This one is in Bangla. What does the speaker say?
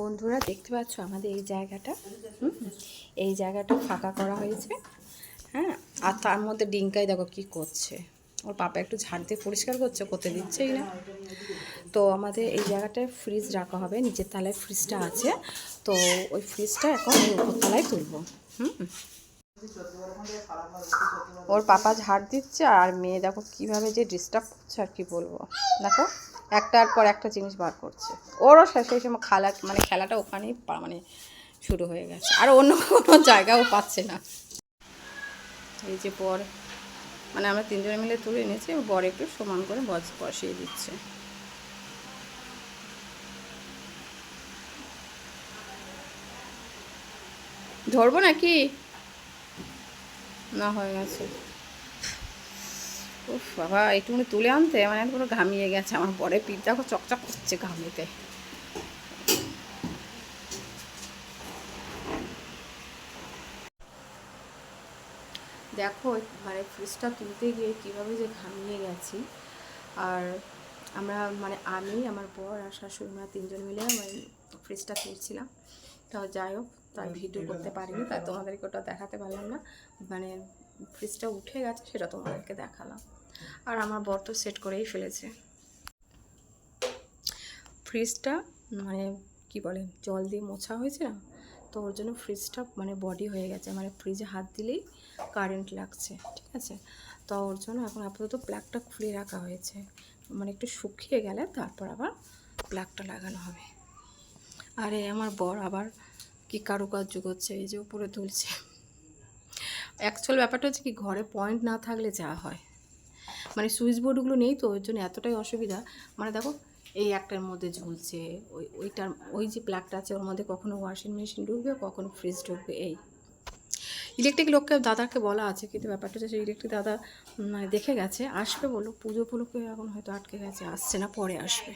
বন্ধুরা দেখতে পাচ্ছ আমাদের এই জায়গাটা ফাঁকা করা হয়েছে। হ্যাঁ, আর তার মধ্যে ডিঙ্কাই দেখো কি করছে, ওর পাপা একটু ঝাড় দিয়ে পরিষ্কার করতে দিচ্ছেই না। তো আমাদের এই জায়গাটায় ফ্রিজ রাখা হবে, নিচের তলায় ফ্রিজটা আছে, তো ওই ফ্রিজটা এখন ওই উপর তলায় তুলবো। ওর পাপা ঝাড় দিচ্ছে আর মেয়ে দেখো কিভাবে যে ডিস্টার্ব করছে আর কি বলবো। দেখো একটার পর একটা জিনিস বার করছে, ওরও সেই সময় খেলাটা ওখানেই শুরু হয়ে গেছে, আর অন্য কোনো জায়গাও পাচ্ছে না। এই যে বর আমরা তিনজনে মিলে তুলে এনেছি, বর একটু সমান করে বসিয়ে দিচ্ছে। ধরবো নাকি না, হয়ে গেছে। উফ বাবা, একটুখানি তুলে আনতে পুরো ঘামিয়ে গেছে আমার বরের পিঠ, দেখো চকচক করছে ঘামিতে। দেখো ফ্রিজটা তুলতে গিয়ে কীভাবে যে ঘামিয়ে গেছি। আর আমরা আমি, আমার বর আর শাশুড়ি মা তিনজন মিলে ফ্রিজটা তুলছিলাম। তো যাই হোক, তাই ভিডিও করতে পারিনি, তাই তোমাদেরকে ওটা দেখাতে পারলাম না। ফ্রিজটা উঠে গেছে সেটা তোমাদেরকে দেখালাম। আর আমার বর তো সেট করেই ফেলেছে ফ্রিজটা, কি বলে, জল দিয়ে মোছা হয়েছে না, তো ওর জন্য ফ্রিজটা বডি হয়ে গেছে, ফ্রিজে হাত দিলেই কারেন্ট লাগছে, ঠিক আছে। তো ওর জন্য এখন আপাতত প্লাগটা খুলে রাখা হয়েছে, একটু শুকিয়ে গেলে তারপর আবার প্লাগটা লাগানো হবে। আরে আমার বর আবার কি কারুকার্য করছে, এই যে উপরে তুলছে। অ্যাকচুয়াল ব্যাপারটা হচ্ছে কি, ঘরে পয়েন্ট না থাকলে যা হয়, সুইচ বোর্ডগুলো নেই, তো ওর জন্য এতটাই অসুবিধা। দেখো এই একটার মধ্যে ঝুলছে, ওই যে প্লাগটা আছে ওর মধ্যে কখনো ওয়াশিং মেশিন ঢুকবে, কখনো ফ্রিজ ঢুকবে। এই ইলেকট্রিক দাদাকে বলা আছে, কিন্তু ব্যাপারটা হচ্ছে সেই ইলেকট্রিক দাদা দেখে গেছে, আসবে বলো পুজো উপলক্ষে, এখন হয়তো আটকে গেছে, আসছে না, পরে আসবে।